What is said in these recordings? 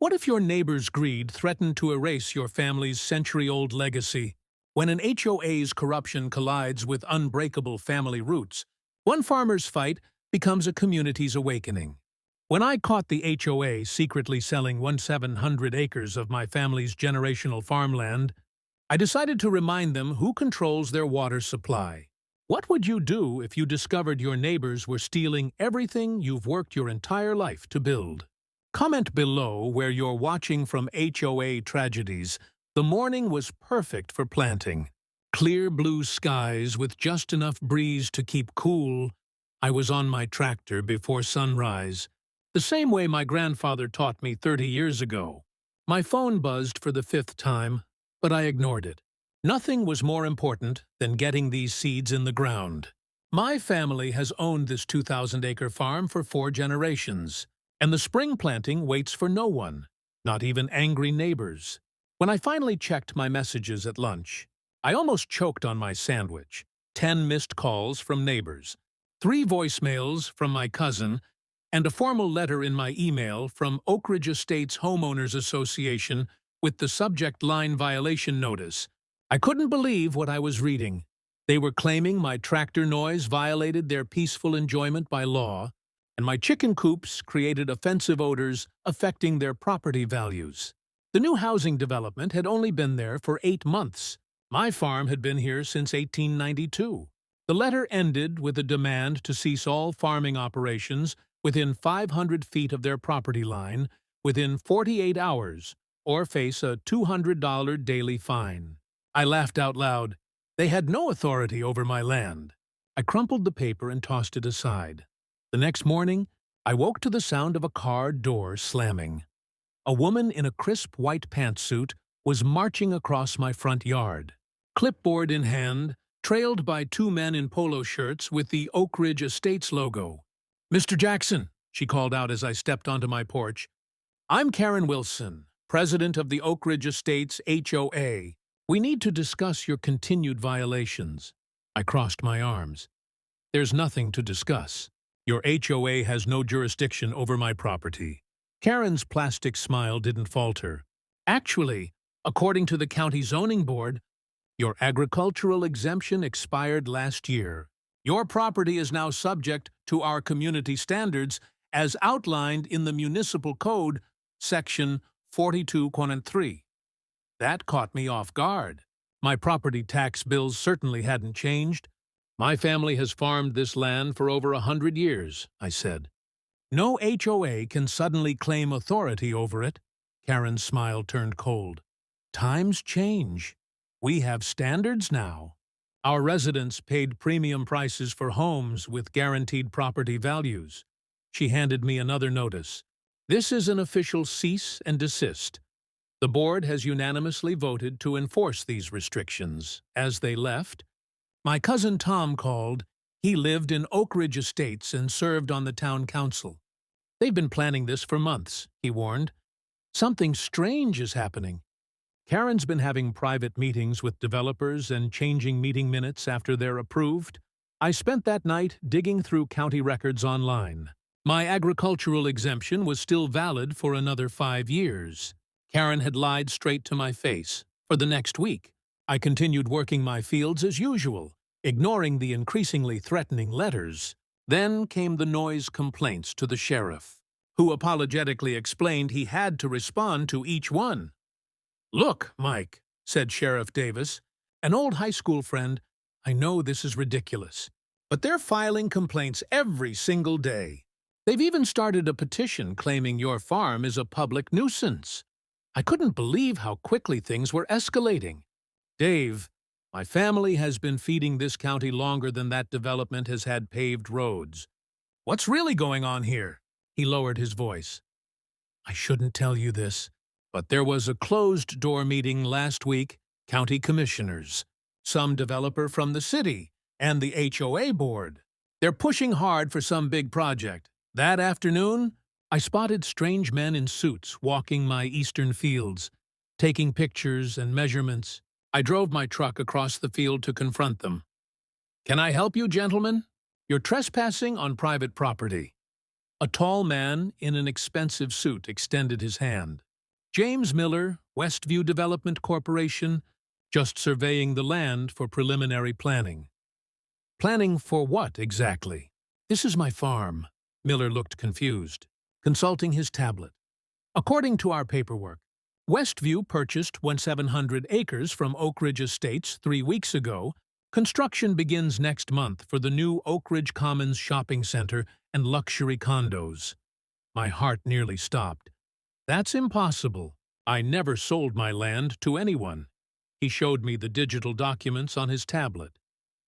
What if your neighbor's greed threatened to erase your family's century-old legacy? When an HOA's corruption collides with unbreakable family roots, one farmer's fight becomes a community's awakening. When I caught the HOA secretly selling 1,700 acres of my family's generational farmland, I decided to remind them who controls their water supply. What would you do if you discovered your neighbors were stealing everything you've worked your entire life to build? Comment below where you're watching from HOA Tragedies. The morning was perfect for planting. Clear blue skies with just enough breeze to keep cool. I was on my tractor before sunrise, the same way my grandfather taught me 30 years ago. My phone buzzed for the 5th time, but I ignored it. Nothing was more important than getting these seeds in the ground. My family has owned this 2,000-acre farm for 4 generations, and the spring planting waits for no one, not even angry neighbors. When I finally checked my messages at lunch, I almost choked on my sandwich. 10 missed calls from neighbors, 3 voicemails from my cousin, and a formal letter in my email from Oak Ridge Estates Homeowners Association with the subject line violation notice. I couldn't believe what I was reading. They were claiming my tractor noise violated their peaceful enjoyment by law, and my chicken coops created offensive odors affecting their property values. The new housing development had only been there for 8 months. My farm had been here since 1892. The letter ended with a demand to cease all farming operations within 500 feet of their property line within 48 hours or face a $200 daily fine. I laughed out loud. They had no authority over my land. I crumpled the paper and tossed it aside. The next morning, I woke to the sound of a car door slamming. A woman in a crisp white pantsuit was marching across my front yard, clipboard in hand, trailed by 2 men in polo shirts with the Oak Ridge Estates logo. "Mr. Jackson," she called out as I stepped onto my porch. "I'm Karen Wilson, president of the Oak Ridge Estates HOA. We need to discuss your continued violations." I crossed my arms. "There's nothing to discuss. Your HOA has no jurisdiction over my property." Karen's plastic smile didn't falter. "Actually, according to the county zoning board, your agricultural exemption expired last year. Your property is now subject to our community standards as outlined in the Municipal Code, Section 42:3. That caught me off guard. My property tax bills certainly hadn't changed. "My family has farmed this land for over 100 years, I said. "No HOA can suddenly claim authority over it." Karen's smile turned cold. "Times change. We have standards now. Our residents paid premium prices for homes with guaranteed property values." She handed me another notice. "This is an official cease and desist. The board has unanimously voted to enforce these restrictions." As they left, my cousin Tom called. He lived in Oak Ridge Estates and served on the town council. "They've been planning this for months," he warned. "Something strange is happening. Karen's been having private meetings with developers and changing meeting minutes after they're approved." I spent that night digging through county records online. My agricultural exemption was still valid for another 5 years. Karen had lied straight to my face. For the next week, I continued working my fields as usual, ignoring the increasingly threatening letters. Then came the noise complaints to the sheriff, who apologetically explained he had to respond to each one. "Look, Mike," said Sheriff Davis, an old high school friend, "I know this is ridiculous, but they're filing complaints every single day. They've even started a petition claiming your farm is a public nuisance." I couldn't believe how quickly things were escalating. "Dave, my family has been feeding this county longer than that development has had paved roads. What's really going on here?" He lowered his voice. "I shouldn't tell you this, but there was a closed-door meeting last week, county commissioners, some developer from the city, and the HOA board. They're pushing hard for some big project. That afternoon, I spotted strange men in suits walking my eastern fields, taking pictures and measurements. I drove my truck across the field to confront them. "Can I help you, gentlemen? You're trespassing on private property." A tall man in an expensive suit extended his hand. James Miller, Westview Development Corporation, just surveying the land for preliminary planning. Planning for what, exactly? This is my farm. Miller looked confused, consulting his tablet. According to our paperwork, Westview purchased 1,700 acres from Oak Ridge Estates 3 weeks ago. Construction begins next month for the new Oak Ridge Commons shopping center and luxury condos. My heart nearly stopped. That's impossible. I never sold my land to anyone. He showed me the digital documents on his tablet.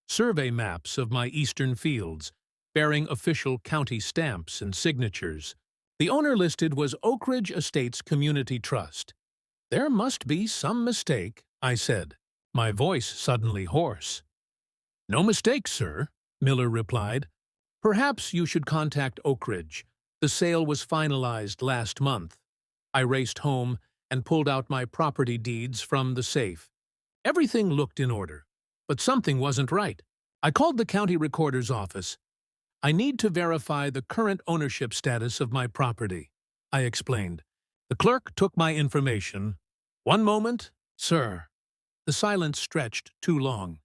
Survey maps of my eastern fields, bearing official county stamps and signatures. The owner listed was Oak Ridge Estates Community Trust. There must be some mistake, I said, my voice suddenly hoarse. No mistake, sir, Miller replied. Perhaps you should contact Oak Ridge. The sale was finalized last month. I raced home and pulled out my property deeds from the safe. Everything looked in order, but something wasn't right. I called the county recorder's office. I need to verify the current ownership status of my property, I explained. The clerk took my information. One moment, sir. The silence stretched too long.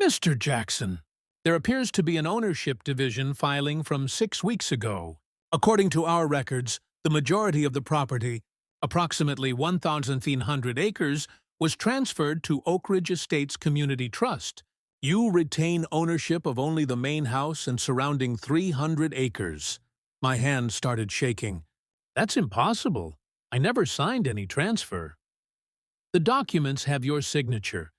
Mr. Jackson, there appears to be an ownership division filing from 6 weeks ago. According to our records, the majority of the property, approximately 1,500 acres, was transferred to Oak Ridge Estates Community Trust. You retain ownership of only the main house and surrounding 300 acres. My hand started shaking. That's impossible. I never signed any transfer. The documents have your signature.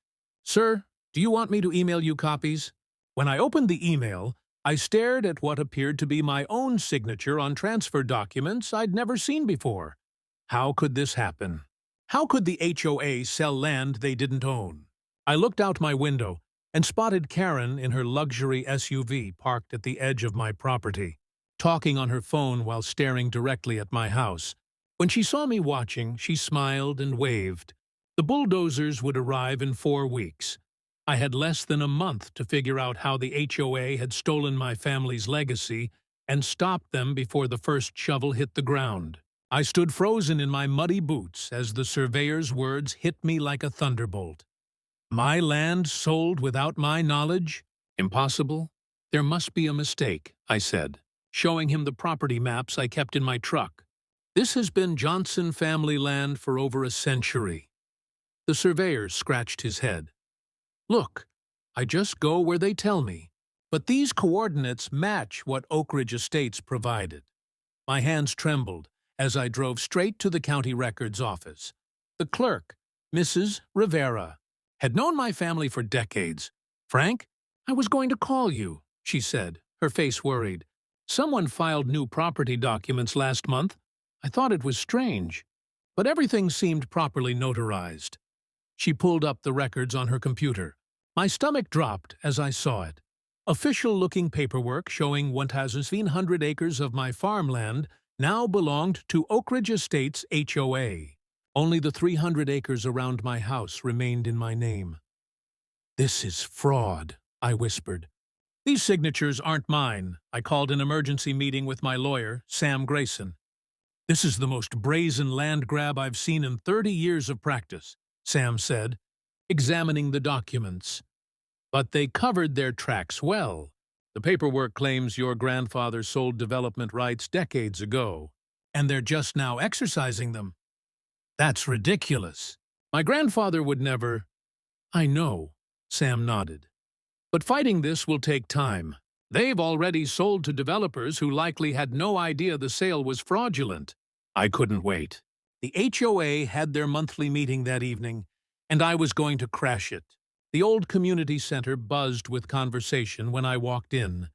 Sir, do you want me to email you copies? When I opened the email, I stared at what appeared to be my own signature on transfer documents I'd never seen before. How could this happen? How could the HOA sell land they didn't own? I looked out my window and spotted Karen in her luxury SUV parked at the edge of my property, talking on her phone while staring directly at my house. When she saw me watching, she smiled and waved. The bulldozers would arrive in 4 weeks. I had less than a month to figure out how the HOA had stolen my family's legacy and stopped them before the first shovel hit the ground. I stood frozen in my muddy boots as the surveyor's words hit me like a thunderbolt. My land sold without my knowledge? Impossible. There must be a mistake, I said, showing him the property maps I kept in my truck. This has been Johnson family land for over a century. The surveyor scratched his head. Look, I just go where they tell me, but these coordinates match what Oak Ridge Estates provided. My hands trembled as I drove straight to the county records office. The clerk, Mrs. Rivera, had known my family for decades. Frank, I was going to call you, she said, her face worried. Someone filed new property documents last month. I thought it was strange, but everything seemed properly notarized. She pulled up the records on her computer. My stomach dropped as I saw it. Official-looking paperwork showing 1,500 acres of my farmland now belonged to Oak Ridge Estates HOA. Only the 300 acres around my house remained in my name. This is fraud, I whispered. These signatures aren't mine. I called an emergency meeting with my lawyer, Sam Grayson. This is the most brazen land grab I've seen in 30 years of practice, Sam said, examining the documents. But they covered their tracks well. The paperwork claims your grandfather sold development rights decades ago, and they're just now exercising them. That's ridiculous. My grandfather would never— I know, Sam nodded. But fighting this will take time. They've already sold to developers who likely had no idea the sale was fraudulent. I couldn't wait. The HOA had their monthly meeting that evening, and I was going to crash it. The old community center buzzed with conversation when I walked in.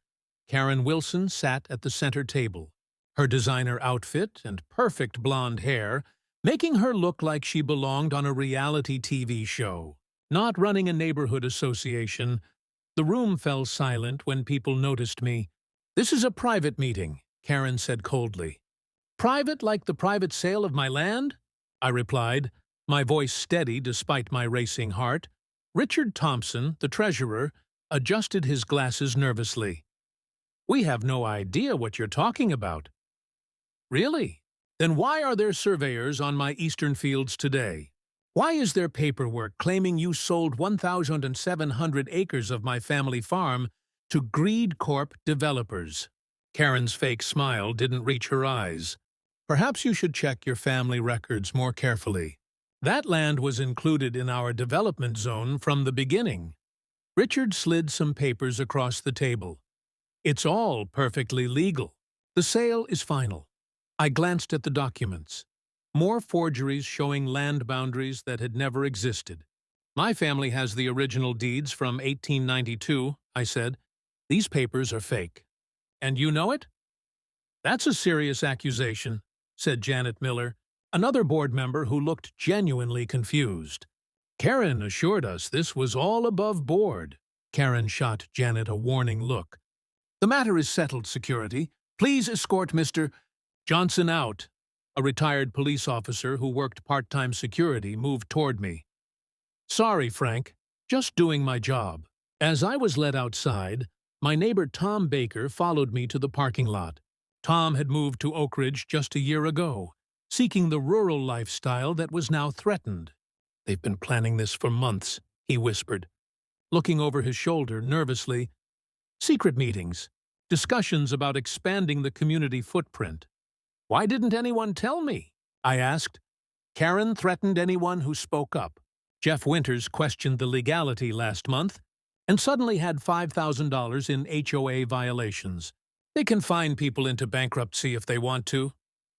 Karen Wilson sat at the center table, her designer outfit and perfect blonde hair making her look like she belonged on a reality TV show, not running a neighborhood association. The room fell silent when people noticed me. This is a private meeting, Karen said coldly. Private like the private sale of my land? I replied, my voice steady despite my racing heart. Richard Thompson, the treasurer, adjusted his glasses nervously. We have no idea what you're talking about. Really? Then why are there surveyors on my eastern fields today? Why is there paperwork claiming you sold 1,700 acres of my family farm to Greed Corp developers? Karen's fake smile didn't reach her eyes. Perhaps you should check your family records more carefully. That land was included in our development zone from the beginning. Richard slid some papers across the table. It's all perfectly legal. The sale is final. I glanced at the documents. More forgeries showing land boundaries that had never existed. My family has the original deeds from 1892, I said. These papers are fake. And you know it? That's a serious accusation, said Janet Miller, another board member who looked genuinely confused. Karen assured us this was all above board. Karen shot Janet a warning look. The matter is settled, security. Please escort Mr. Johnson out. A retired police officer who worked part-time security moved toward me. Sorry, Frank. Just doing my job. As I was led outside, my neighbor Tom Baker followed me to the parking lot. Tom had moved to Oak Ridge just a year ago, seeking the rural lifestyle that was now threatened. They've been planning this for months, he whispered. Looking over his shoulder nervously, secret meetings, discussions about expanding the community footprint. Why didn't anyone tell me? I asked. Karen threatened anyone who spoke up. Jeff Winters questioned the legality last month and suddenly had $5,000 in HOA violations. They can fine people into bankruptcy if they want to.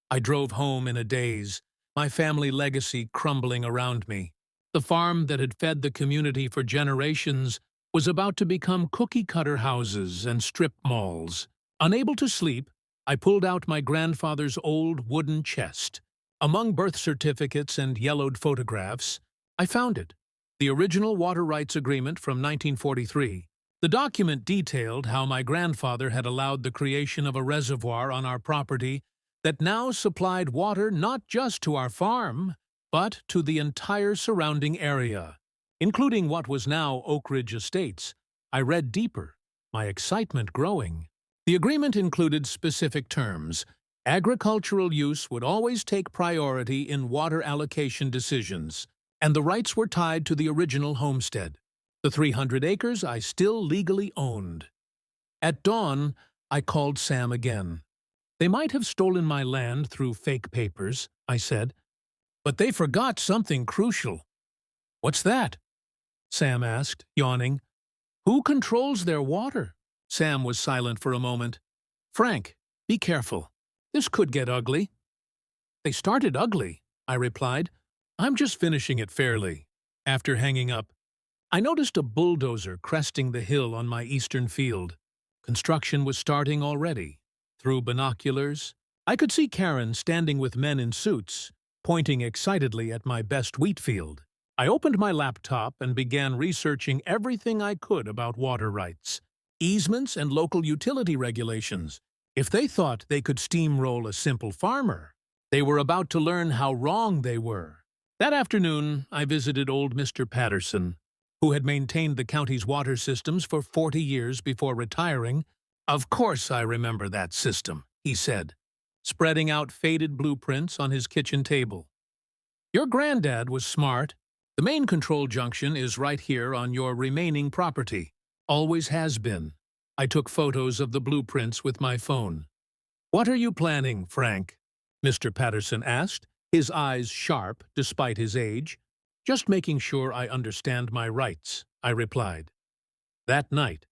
I drove home in a daze, my family legacy crumbling around me. The farm that had fed the community for generations was about to become cookie-cutter houses and strip malls. Unable to sleep, I pulled out my grandfather's old wooden chest. Among birth certificates and yellowed photographs, I found it, the original water rights agreement from 1943. The document detailed how my grandfather had allowed the creation of a reservoir on our property that now supplied water not just to our farm, but to the entire surrounding area, including what was now Oak Ridge Estates. I read deeper, my excitement growing. The agreement included specific terms. Agricultural use would always take priority in water allocation decisions, and the rights were tied to the original homestead. The 300 acres I still legally owned. At dawn, I called Sam again. They might have stolen my land through fake papers, I said, but they forgot something crucial. What's that? Sam asked, yawning. Who controls their water? Sam was silent for a moment. Frank, be careful. This could get ugly. They started ugly, I replied. I'm just finishing it fairly. After hanging up, I noticed a bulldozer cresting the hill on my eastern field. Construction was starting already. Through binoculars, I could see Karen standing with men in suits, pointing excitedly at my best wheat field. I opened my laptop and began researching everything I could about water rights, easements, and local utility regulations. If they thought they could steamroll a simple farmer, they were about to learn how wrong they were. That afternoon, I visited old Mr. Patterson, who had maintained the county's water systems for 40 years before retiring. Of course I remember that system, he said, spreading out faded blueprints on his kitchen table. Your granddad was smart. The main control junction is right here on your remaining property. Always has been. I took photos of the blueprints with my phone. What are you planning, Frank? Mr. Patterson asked, his eyes sharp despite his age. Just making sure I understand my rights, I replied. That night,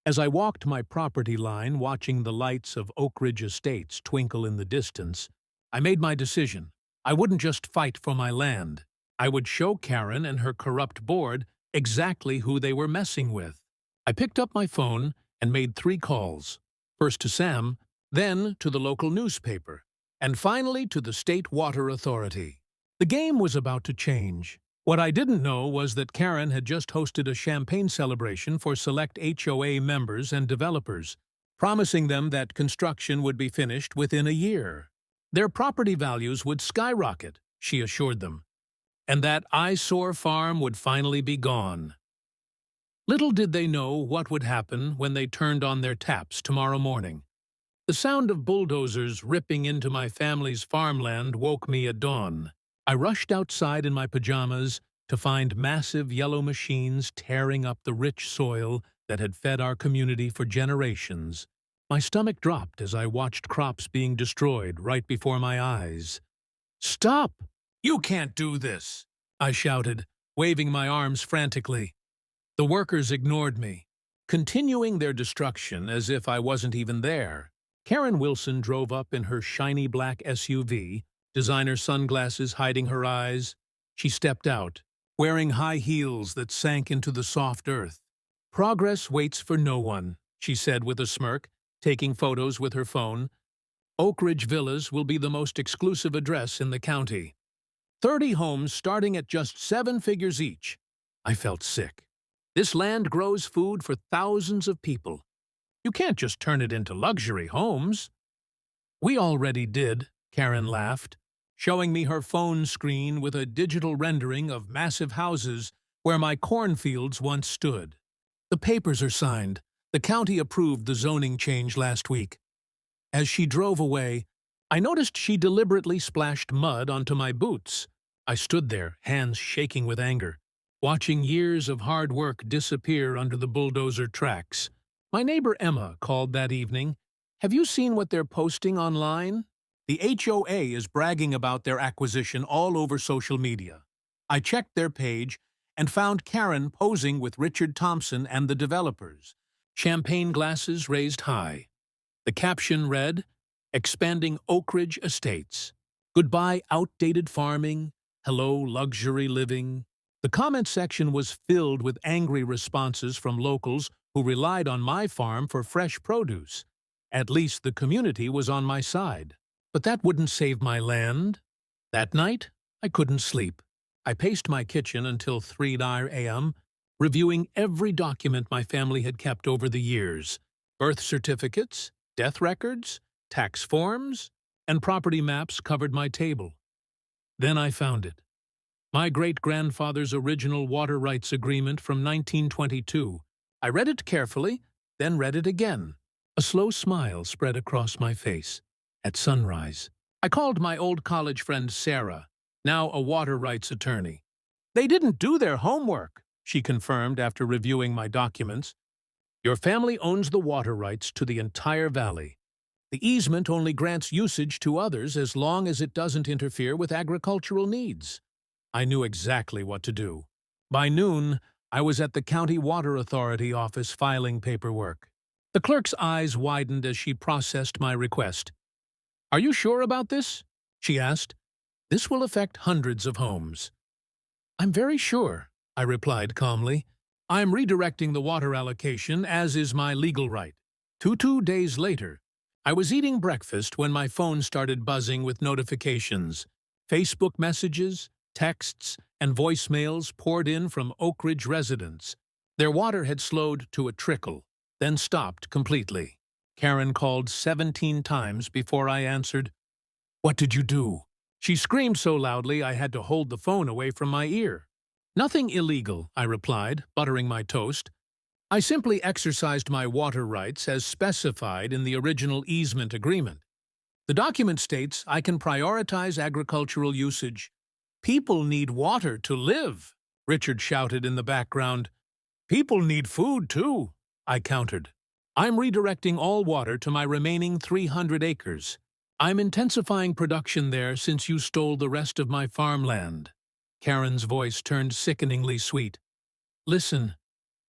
as I walked my property line watching the lights of Oak Ridge Estates twinkle in the distance, I made my decision. I wouldn't just fight for my land. I would show Karen and her corrupt board exactly who they were messing with. I picked up my phone and made 3 calls, first to Sam, then to the local newspaper, and finally to the State Water Authority. The game was about to change. What I didn't know was that Karen had just hosted a champagne celebration for select HOA members and developers, promising them that construction would be finished within a year. Their property values would skyrocket, she assured them, and that eyesore farm would finally be gone. Little did they know what would happen when they turned on their taps tomorrow morning. The sound of bulldozers ripping into my family's farmland woke me at dawn. I rushed outside in my pajamas to find massive yellow machines tearing up the rich soil that had fed our community for generations. My stomach dropped as I watched crops being destroyed right before my eyes. "Stop! You can't do this!" I shouted, waving my arms frantically. The workers ignored me, continuing their destruction as if I wasn't even there. Karen Wilson drove up in her shiny black SUV, designer sunglasses hiding her eyes. She stepped out, wearing high heels that sank into the soft earth. "Progress waits for no one," she said with a smirk, taking photos with her phone. "Oak Ridge Villas will be the most exclusive address in the county. 30 homes starting at just 7 figures each." I felt sick. This land grows food for thousands of people. You can't just turn it into luxury homes. "We already did," Karen laughed, showing me her phone screen with a digital rendering of massive houses where my cornfields once stood. "The papers are signed. The county approved the zoning change last week." As she drove away, I noticed she deliberately splashed mud onto my boots. I stood there, hands shaking with anger, watching years of hard work disappear under the bulldozer tracks. My neighbor Emma called that evening. "Have you seen what they're posting online? The HOA is bragging about their acquisition all over social media." I checked their page and found Karen posing with Richard Thompson and the developers, champagne glasses raised high. The caption read, "Expanding Oak Ridge Estates. Goodbye outdated farming, hello luxury living." The comment section was filled with angry responses from locals who relied on my farm for fresh produce. At least the community was on my side. But that wouldn't save my land. That night, I couldn't sleep. I paced my kitchen until 3 a.m., reviewing every document my family had kept over the years: birth certificates, death records, tax forms, and property maps covered my table. Then I found it. My great-grandfather's original water rights agreement from 1922. I read it carefully, then read it again. A slow smile spread across my face. At sunrise, I called my old college friend Sarah, now a water rights attorney. "They didn't do their homework," she confirmed after reviewing my documents. "Your family owns the water rights to the entire valley. The easement only grants usage to others as long as it doesn't interfere with agricultural needs." I knew exactly what to do. By noon, I was at the County Water Authority office filing paperwork. The clerk's eyes widened as she processed my request. "Are you sure about this?" she asked. "This will affect hundreds of homes." "I'm very sure," I replied calmly. "I'm redirecting the water allocation, as is my legal right." 2 days later, I was eating breakfast when my phone started buzzing with notifications. Facebook messages, texts, and voicemails poured in from Oak Ridge residents. Their water had slowed to a trickle, then stopped completely. Karen called 17 times before I answered. "What did you do?" She screamed so loudly I had to hold the phone away from my ear. "Nothing illegal," I replied, buttering my toast. "I simply exercised my water rights as specified in the original easement agreement. The document states I can prioritize agricultural usage." "People need water to live," Richard shouted in the background. "People need food, too," I countered. "I'm redirecting all water to my remaining 300 acres. I'm intensifying production there since you stole the rest of my farmland." Karen's voice turned sickeningly sweet. "Listen,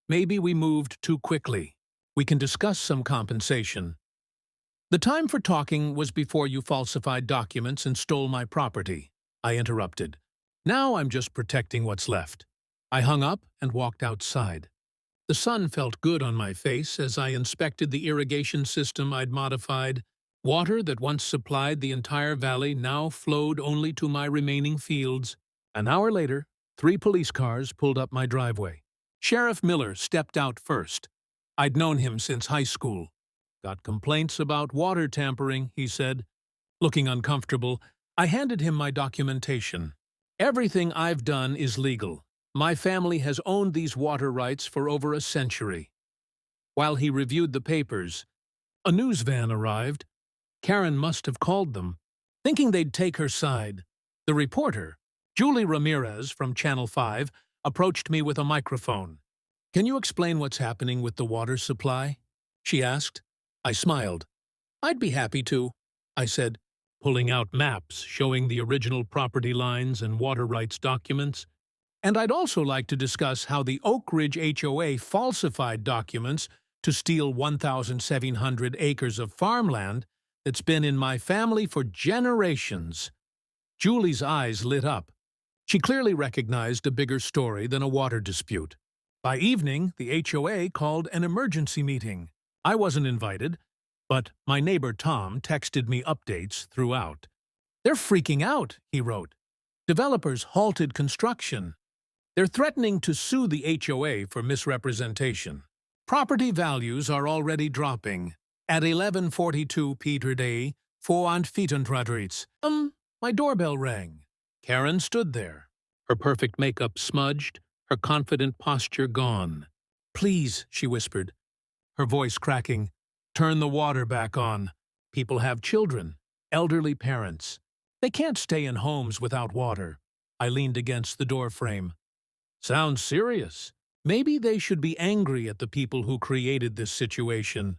maybe we moved too quickly. We can discuss some compensation." "The time for talking was before you falsified documents and stole my property," I interrupted. "Now I'm just protecting what's left." I hung up and walked outside. The sun felt good on my face as I inspected the irrigation system I'd modified. Water that once supplied the entire valley now flowed only to my remaining fields. An hour later, 3 police cars pulled up my driveway. Sheriff Miller stepped out first. I'd known him since high school. "Got complaints about water tampering," he said. Looking uncomfortable, I handed him my documentation. "Everything I've done is legal. My family has owned these water rights for over a century." While he reviewed the papers, a news van arrived, Karen must have called them, thinking they'd take her side. The reporter, Julie Ramirez from Channel 5, approached me with a microphone. "Can you explain what's happening with the water supply?" she asked. I smiled. "I'd be happy to," I said, pulling out maps showing the original property lines and water rights documents. "And I'd also like to discuss how the Oak Ridge HOA falsified documents to steal 1,700 acres of farmland that's been in my family for generations." Julie's eyes lit up. She clearly recognized a bigger story than a water dispute. By evening, the HOA called an emergency meeting. I wasn't invited, but my neighbor Tom texted me updates throughout. "They're freaking out," he wrote. "Developers halted construction. They're threatening to sue the HOA for misrepresentation. Property values are already dropping. At 11:42 Peter Day, 424. My doorbell rang. Karen stood there, her perfect makeup smudged, her confident posture gone. "Please," she whispered, her voice cracking, "turn the water back on. People have children, elderly parents. They can't stay in homes without water." I leaned against the doorframe. "Sounds serious. Maybe they should be angry at the people who created this situation."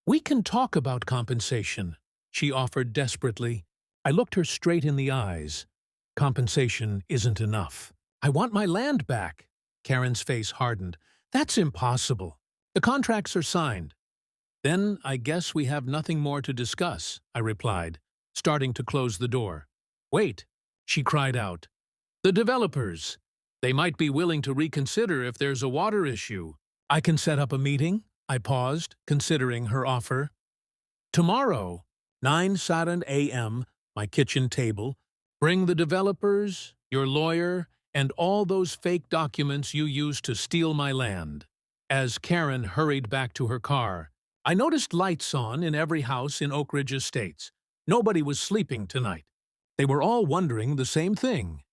"We can talk about compensation," she offered desperately. I looked her straight in the eyes. "Compensation isn't enough. I want my land back." Karen's face hardened. "That's impossible. The contracts are signed." "Then I guess we have nothing more to discuss," I replied, starting to close the door. "Wait," she cried out. "The developers. They might be willing to reconsider if there's a water issue. I can set up a meeting." I paused, considering her offer. "Tomorrow, 9 Saturn a.m., my kitchen table. Bring the developers, your lawyer, and all those fake documents you used to steal my land." As Karen hurried back to her car, I noticed lights on in every house in Oak Ridge Estates. Nobody was sleeping tonight. They were all wondering the same thing.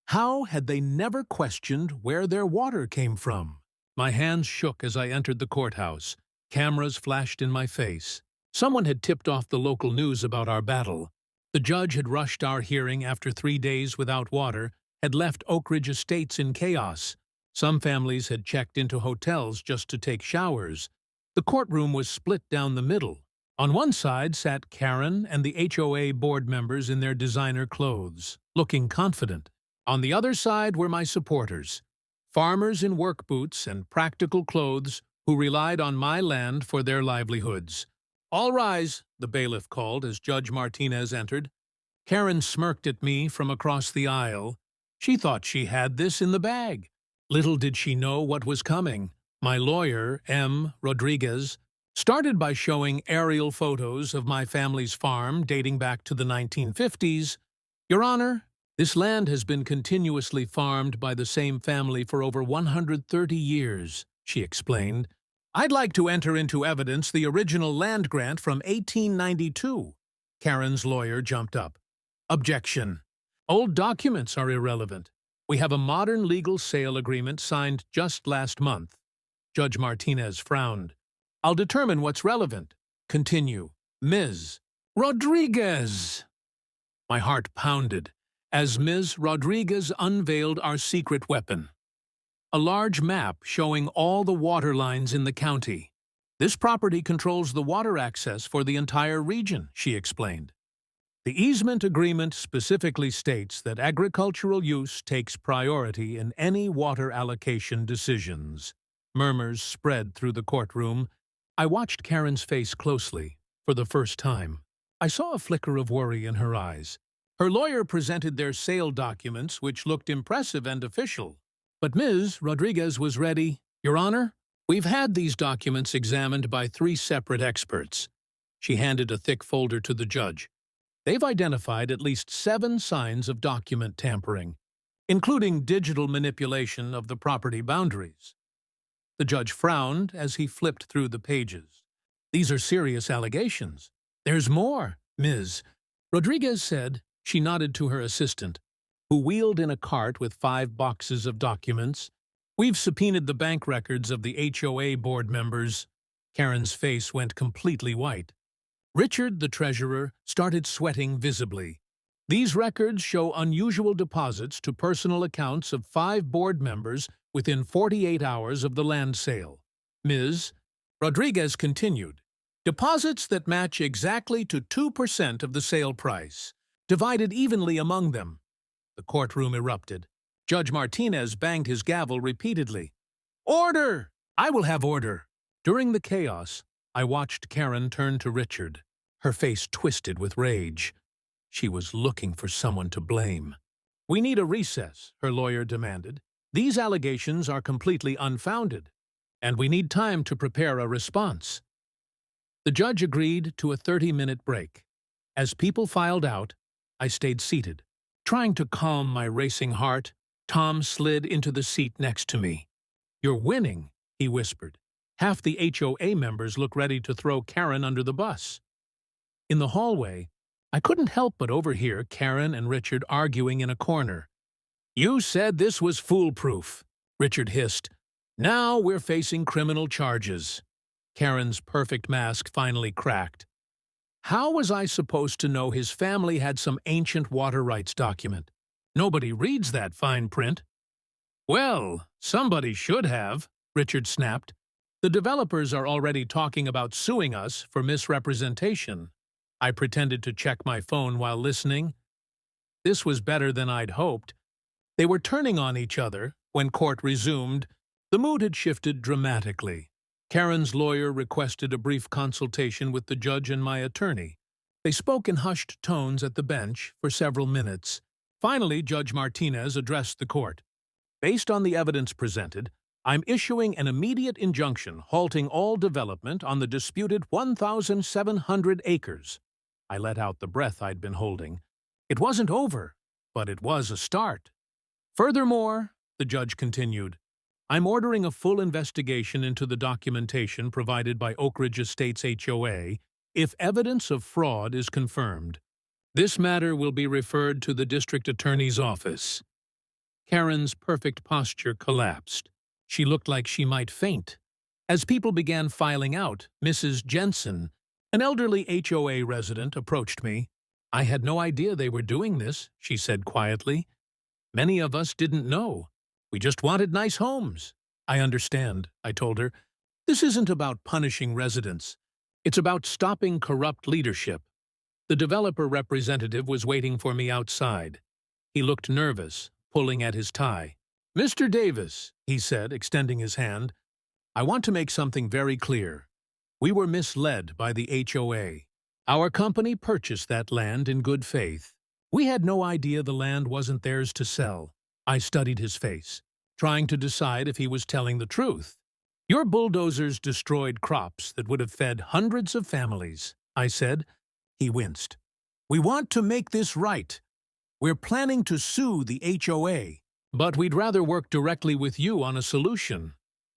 How had they never questioned where their water came from? My hands shook as I entered the courthouse. Cameras flashed in my face. Someone had tipped off the local news about our battle. The judge had rushed our hearing after 3 days without water, had left Oak Ridge Estates in chaos. Some families had checked into hotels just to take showers. The courtroom was split down the middle. On one side sat Karen and the HOA board members in their designer clothes, looking confident. On the other side were my supporters, farmers in work boots and practical clothes who relied on my land for their livelihoods. "All rise," the bailiff called as Judge Martinez entered. Karen smirked at me from across the aisle. She thought she had this in the bag. Little did she know what was coming. My lawyer, M. Rodriguez, started by showing aerial photos of my family's farm dating back to the 1950s. "Your Honor, this land has been continuously farmed by the same family for over 130 years, she explained. "I'd like to enter into evidence the original land grant from 1892. Karen's lawyer jumped up. "Objection. Old documents are irrelevant. We have a modern legal sale agreement signed just last month." Judge Martinez frowned. "I'll determine what's relevant. Continue. Ms. Rodriguez." My heart pounded as Ms. Rodriguez unveiled our secret weapon. A large map showing all the water lines in the county. "This property controls the water access for the entire region," she explained. "The easement agreement specifically states that agricultural use takes priority in any water allocation decisions." Murmurs spread through the courtroom. I watched Karen's face closely, for the first time. I saw a flicker of worry in her eyes. Her lawyer presented their sale documents, which looked impressive and official. But Ms. Rodriguez was ready. "Your Honor, we've had these documents examined by 3 separate experts." She handed a thick folder to the judge. "They've identified at least 7 signs of document tampering, including digital manipulation of the property boundaries." The judge frowned as he flipped through the pages. "These are serious allegations." "There's more, Ms." Rodriguez said. She nodded to her assistant, who wheeled in a cart with 5 boxes of documents. "We've subpoenaed the bank records of the HOA board members." Karen's face went completely white. Richard, the treasurer, started sweating visibly. These records show unusual deposits to personal accounts of 5 board members within 48 hours of the land sale. Ms. Rodriguez continued, deposits that match exactly to 2% of the sale price, divided evenly among them. The courtroom erupted. Judge Martinez banged his gavel repeatedly. Order! I will have order. During the chaos, I watched Karen turn to Richard, her face twisted with rage. She was looking for someone to blame. We need a recess, her lawyer demanded. These allegations are completely unfounded, and we need time to prepare a response. The judge agreed to a 30-minute break. As people filed out, I stayed seated. Trying to calm my racing heart, Tom slid into the seat next to me. You're winning, he whispered. Half the HOA members look ready to throw Karen under the bus. In the hallway, I couldn't help but overhear Karen and Richard arguing in a corner. You said this was foolproof, Richard hissed. Now we're facing criminal charges. Karen's perfect mask finally cracked. How was I supposed to know his family had some ancient water rights document? Nobody reads that fine print. Well, somebody should have, Richard snapped. The developers are already talking about suing us for misrepresentation. I pretended to check my phone while listening. This was better than I'd hoped. They were turning on each other. When court resumed, the mood had shifted dramatically. Karen's lawyer requested a brief consultation with the judge and my attorney. They spoke in hushed tones at the bench for several minutes. Finally, Judge Martinez addressed the court. Based on the evidence presented, I'm issuing an immediate injunction halting all development on the disputed 1,700 acres. I let out the breath I'd been holding. It wasn't over, but it was a start. Furthermore, the judge continued, I'm ordering a full investigation into the documentation provided by Oak Ridge Estates HOA if evidence of fraud is confirmed. This matter will be referred to the district attorney's office. Karen's perfect posture collapsed. She looked like she might faint. As people began filing out, Mrs. Jensen, an elderly HOA resident, approached me. I had no idea they were doing this, she said quietly. Many of us didn't know. We just wanted nice homes. I understand, I told her. This isn't about punishing residents. It's about stopping corrupt leadership. The developer representative was waiting for me outside. He looked nervous, pulling at his tie. Mr. Davis, he said, extending his hand, I want to make something very clear. We were misled by the HOA. Our company purchased that land in good faith. We had no idea the land wasn't theirs to sell. I studied his face, trying to decide if he was telling the truth. Your bulldozers destroyed crops that would have fed hundreds of families, I said. He winced. We want to make this right. We're planning to sue the HOA, but we'd rather work directly with you on a solution.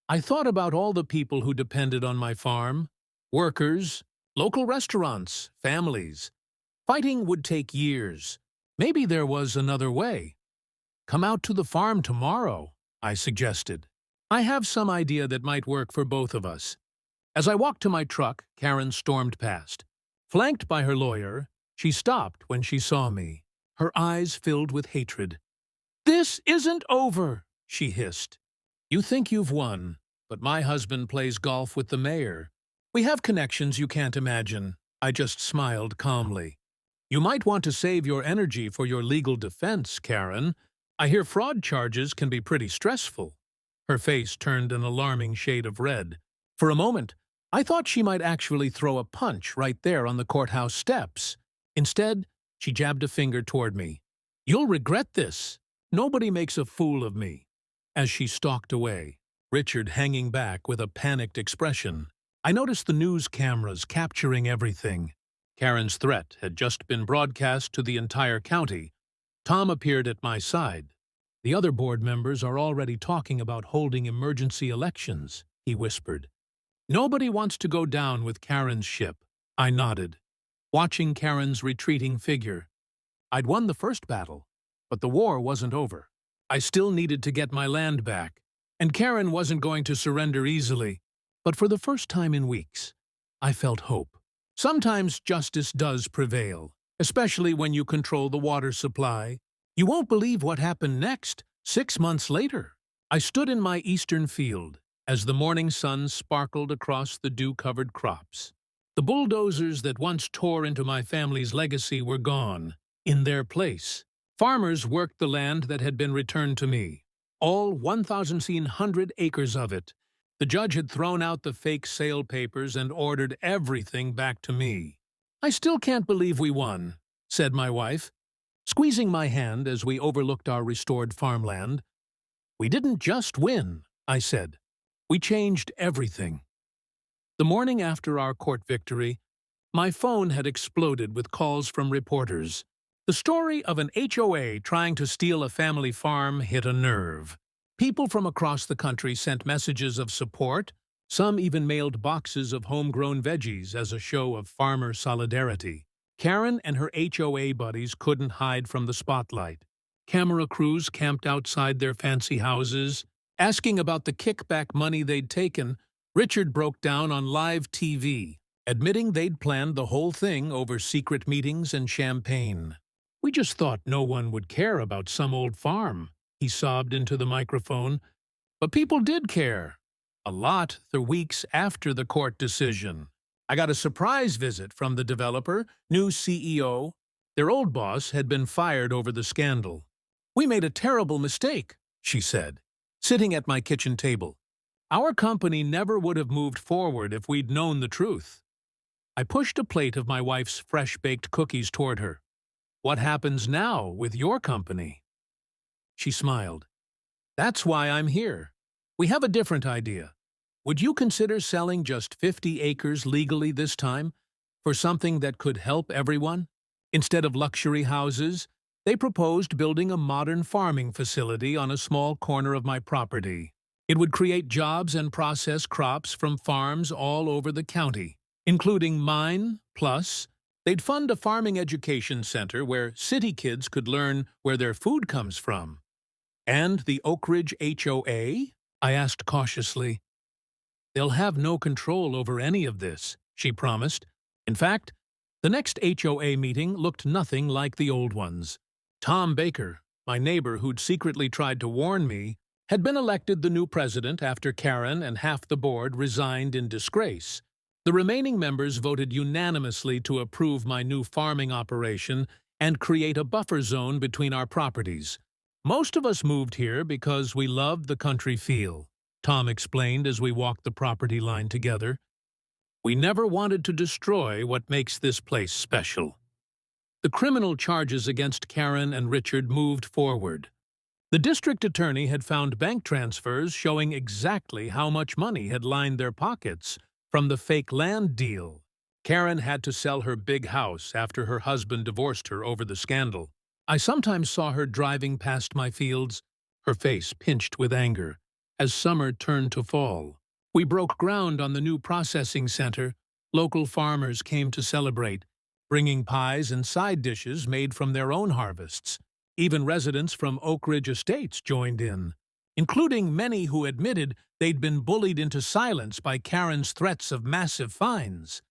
I thought about all the people who depended on my farm, workers, local restaurants, families. Fighting would take years. Maybe there was another way. Come out to the farm tomorrow, I suggested. I have some idea that might work for both of us. As I walked to my truck, Karen stormed past. Flanked by her lawyer, she stopped when she saw me, her eyes filled with hatred. This isn't over, she hissed. You think you've won, but my husband plays golf with the mayor. We have connections you can't imagine. I just smiled calmly. You might want to save your energy for your legal defense, Karen. I hear fraud charges can be pretty stressful. Her face turned an alarming shade of red. For a moment, I thought she might actually throw a punch right there on the courthouse steps. Instead, she jabbed a finger toward me. You'll regret this. Nobody makes a fool of me. As she stalked away, Richard hanging back with a panicked expression, I noticed the news cameras capturing everything. Karen's threat had just been broadcast to the entire county. Tom appeared at my side. The other board members are already talking about holding emergency elections, he whispered. Nobody wants to go down with Karen's ship. I nodded, watching Karen's retreating figure. I'd won the first battle, but the war wasn't over. I still needed to get my land back, and Karen wasn't going to surrender easily. But for the first time in weeks, I felt hope. Sometimes justice does prevail, especially when you control the water supply. You won't believe what happened next. 6 months later, I stood in my eastern field as the morning sun sparkled across the dew-covered crops. The bulldozers that once tore into my family's legacy were gone. In their place, farmers worked the land that had been returned to me, all 1,100 acres of it. The judge had thrown out the fake sale papers and ordered everything back to me. "I still can't believe we won," said my wife, squeezing my hand as we overlooked our restored farmland. "We didn't just win," I said. "We changed everything." The morning after our court victory, my phone had exploded with calls from reporters. The story of an HOA trying to steal a family farm hit a nerve. People from across the country sent messages of support. Some even mailed boxes of homegrown veggies as a show of farmer solidarity. Karen and her HOA buddies couldn't hide from the spotlight. Camera crews camped outside their fancy houses, asking about the kickback money they'd taken. Richard broke down on live TV, admitting they'd planned the whole thing over secret meetings and champagne. "We just thought no one would care about some old farm," he sobbed into the microphone. But people did care. A lot for weeks after the court decision. I got a surprise visit from the developer, new CEO. Their old boss had been fired over the scandal. "We made a terrible mistake," she said, sitting at my kitchen table. "Our company never would have moved forward if we'd known the truth." I pushed a plate of my wife's fresh-baked cookies toward her. "What happens now with your company?" She smiled. "That's why I'm here. We have a different idea. Would you consider selling just 50 acres legally this time for something that could help everyone? Instead of luxury houses, they proposed building a modern farming facility on a small corner of my property. It would create jobs and process crops from farms all over the county, including mine, plus they'd fund a farming education center where city kids could learn where their food comes from." "And the Oak Ridge HOA?" I asked cautiously. "They'll have no control over any of this," she promised. In fact, the next HOA meeting looked nothing like the old ones. Tom Baker, my neighbor who'd secretly tried to warn me, had been elected the new president after Karen and half the board resigned in disgrace. The remaining members voted unanimously to approve my new farming operation and create a buffer zone between our properties. "Most of us moved here because we loved the country feel," Tom explained as we walked the property line together. "We never wanted to destroy what makes this place special." The criminal charges against Karen and Richard moved forward. The district attorney had found bank transfers showing exactly how much money had lined their pockets from the fake land deal. Karen had to sell her big house after her husband divorced her over the scandal. I sometimes saw her driving past my fields, her face pinched with anger, as summer turned to fall. We broke ground on the new processing center. Local farmers came to celebrate, bringing pies and side dishes made from their own harvests. Even residents from Oak Ridge Estates joined in, including many who admitted they'd been bullied into silence by Karen's threats of massive fines.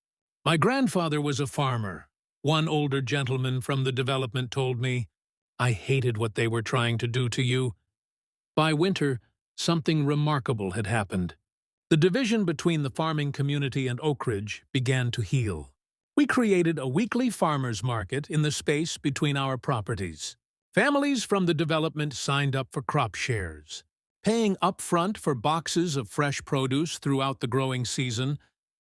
"My grandfather was a farmer," one older gentleman from the development told me. "I hated what they were trying to do to you." By winter, something remarkable had happened. The division between the farming community and Oak Ridge began to heal. We created a weekly farmers market in the space between our properties. Families from the development signed up for crop shares, paying upfront for boxes of fresh produce throughout the growing season.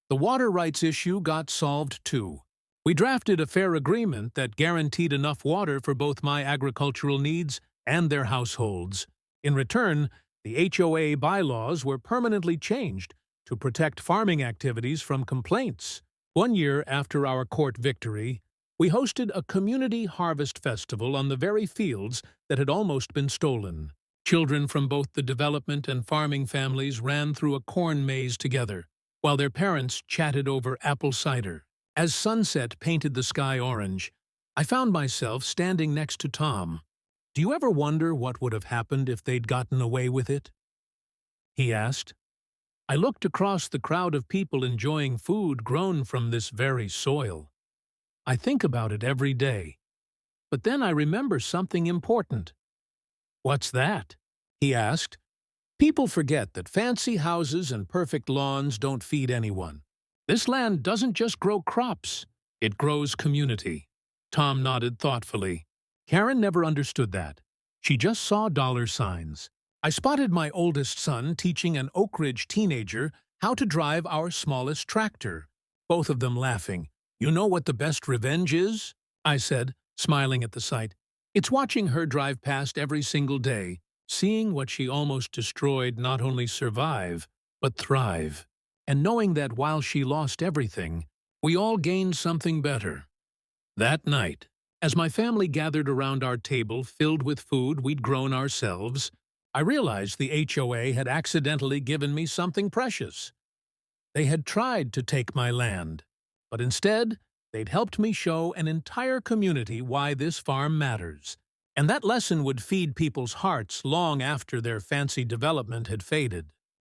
The water rights issue got solved too. We drafted a fair agreement that guaranteed enough water for both my agricultural needs and their households. In return, the HOA bylaws were permanently changed to protect farming activities from complaints. One year after our court victory, we hosted a community harvest festival on the very fields that had almost been stolen. Children from both the development and farming families ran through a corn maze together, while their parents chatted over apple cider. As sunset painted the sky orange, I found myself standing next to Tom. "Do you ever wonder what would have happened if they'd gotten away with it?" he asked. I looked across the crowd of people enjoying food grown from this very soil. I think about it every day. But then I remember something important. "What's that?" he asked. "People forget that fancy houses and perfect lawns don't feed anyone. This land doesn't just grow crops, it grows community." Tom nodded thoughtfully. Karen never understood that. She just saw dollar signs. I spotted my oldest son teaching an Oak Ridge teenager how to drive our smallest tractor, both of them laughing. "You know what the best revenge is?" I said, smiling at the sight. "It's watching her drive past every single day, seeing what she almost destroyed not only survive, but thrive. And knowing that while she lost everything, we all gained something better." That night, as my family gathered around our table filled with food we'd grown ourselves, I realized the HOA had accidentally given me something precious. They had tried to take my land, but instead, they'd helped me show an entire community why this farm matters. And that lesson would feed people's hearts long after their fancy development had faded.